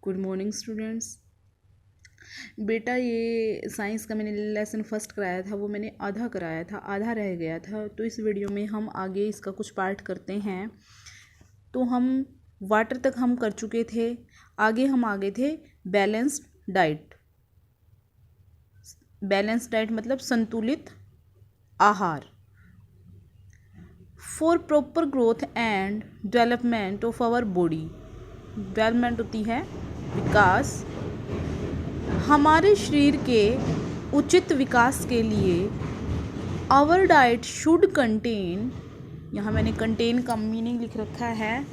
Good morning students. बेटा ये science का मैंने लेसन फर्स्ट कराया था, वो मैंने आधा कराया था, आधा रह गया था। तो इस वीडियो में हम आगे इसका कुछ पार्ट करते हैं। तो हम वाटर तक हम कर चुके थे, आगे हम आगे थे बैलेंस्ड डाइट। बैलेंस्ड डाइट मतलब संतुलित आहार। For proper growth and development of our body. Development होती है विकास। हमारे शरीर के उचित विकास के लिए आवर डाइट शुड कंटेन, यहाँ मैंने कंटेन का मीनिंग लिख रखा है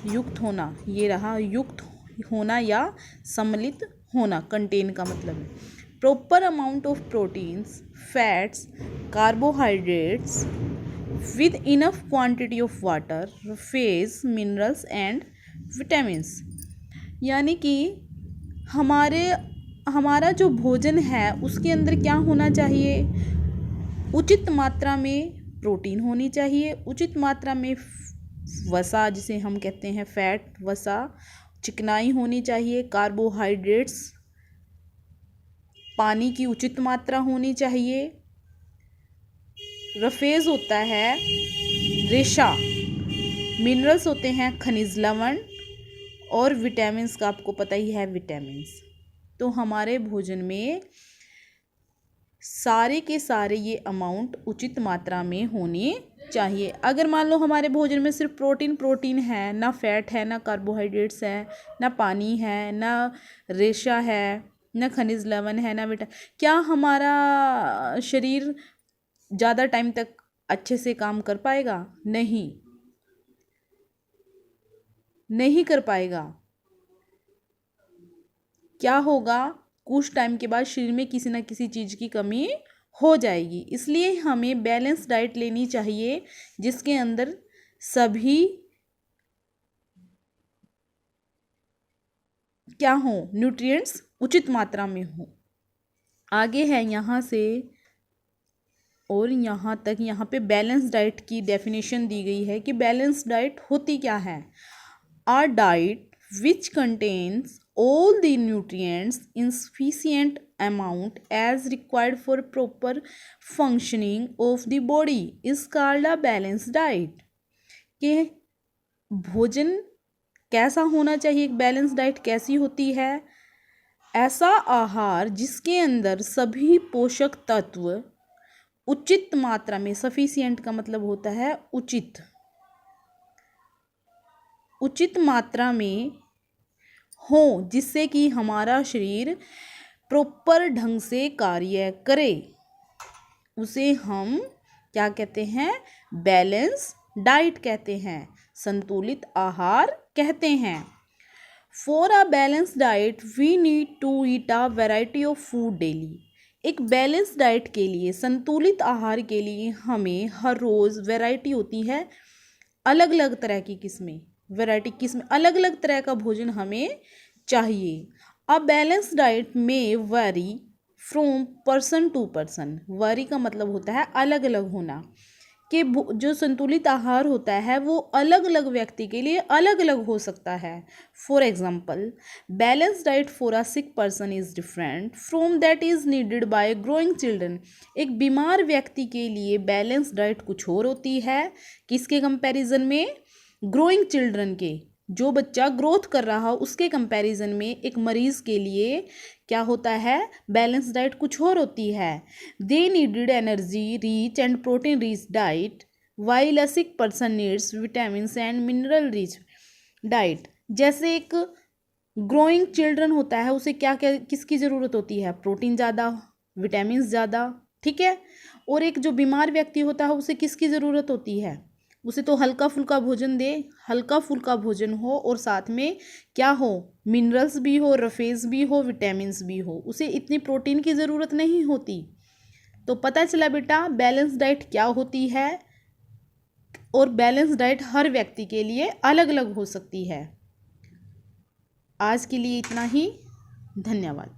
युक्त होना, ये रहा युक्त होना या सम्मिलित होना। कंटेन का मतलब है proper amount of proteins, fats, carbohydrates with enough quantity of water, phase, minerals and vitamins. यानी कि हमारा जो भोजन है उसके अंदर क्या होना चाहिए? उचित मात्रा में प्रोटीन होनी चाहिए, उचित मात्रा में वसा जिसे हम कहते हैं फैट, वसा, चिकनाई होनी चाहिए, कार्बोहाइड्रेट्स, पानी की उचित मात्रा होनी चाहिए, रफेज होता है रेशा, मिनरल्स होते हैं खनिज लवण, और विटामिन्स का आपको पता ही है विटामिन्स। तो हमारे भोजन में सारे के सारे ये अमाउंट उचित मात्रा में होने चाहिए। अगर मान लो हमारे भोजन में सिर्फ प्रोटीन है, ना फैट है, ना कार्बोहाइड्रेट्स है, ना पानी है, ना रेशा है, ना खनिज लवण है, ना क्या हमारा शरीर ज़्यादा टाइम तक अच्छे से काम कर पाएगा? नहीं कर पाएगा। क्या होगा? कुछ टाइम के बाद शरीर में किसी ना किसी चीज़ की कमी हो जाएगी। इसलिए हमें बैलेंस डाइट लेनी चाहिए जिसके अंदर सभी क्या हो, न्यूट्रिएंट्स उचित मात्रा में हो। आगे है यहाँ से और यहाँ तक, यहाँ पे बैलेंस डाइट की डेफिनेशन दी गई है कि बैलेंस डाइट होती क्या है। आ diet which contains all the nutrients in sufficient amount as required for proper functioning of the body is called a balanced diet। कि भोजन कैसा होना चाहिए, एक बैलेंस डाइट कैसी होती है? ऐसा आहार जिसके अंदर सभी पोषक तत्व उचित मात्रा में, सफिशिएंट का मतलब होता है उचित मात्रा में हो, जिससे कि हमारा शरीर प्रॉपर ढंग से कार्य करे। उसे हम क्या कहते हैं? बैलेंस डाइट कहते हैं, संतुलित आहार कहते हैं। For a balance diet we need to eat a variety of food daily. एक बैलेंस डाइट के लिए, संतुलित आहार के लिए हमें हर रोज़ वैरायटी होती है, अलग अलग तरह की किस्में, अलग अलग तरह का भोजन हमें चाहिए। अ बैलेंस डाइट में vary from person to person. Vary का मतलब होता है अलग अलग होना, कि जो संतुलित आहार होता है वो अलग अलग व्यक्ति के लिए अलग अलग हो सकता है। For example, balance diet for a sick person is different from that is needed bye growing children. एक बीमार व्यक्ति के लिए बैलेंस डाइट कुछ और होती है, किसके कंपैरिजन में? ग्रोइंग चिल्ड्रन के, जो बच्चा ग्रोथ कर रहा हो उसके कंपैरिजन में एक मरीज के लिए क्या होता है? बैलेंस डाइट कुछ और होती है। They needed energy rich and protein rich diet while a sick person needs vitamin and mineral rich diet. जैसे एक ग्रोइंग चिल्ड्रन होता है, उसे क्या क्या किसकी ज़रूरत होती है? प्रोटीन ज़्यादा, विटामिन ज़्यादा, ठीक है। और एक जो बीमार व्यक्ति होता है उसे किसकी ज़रूरत होती है? उसे तो हल्का फुल्का भोजन दे, हल्का फुल्का भोजन हो और साथ में क्या हो? मिनरल्स भी हो, रफेज भी हो, विटामिन्स भी हो। उसे इतनी प्रोटीन की ज़रूरत नहीं होती। तो पता चला बेटा बैलेंस डाइट क्या होती है, और बैलेंस डाइट हर व्यक्ति के लिए अलग अलग हो सकती है। आज के लिए इतना ही, धन्यवाद।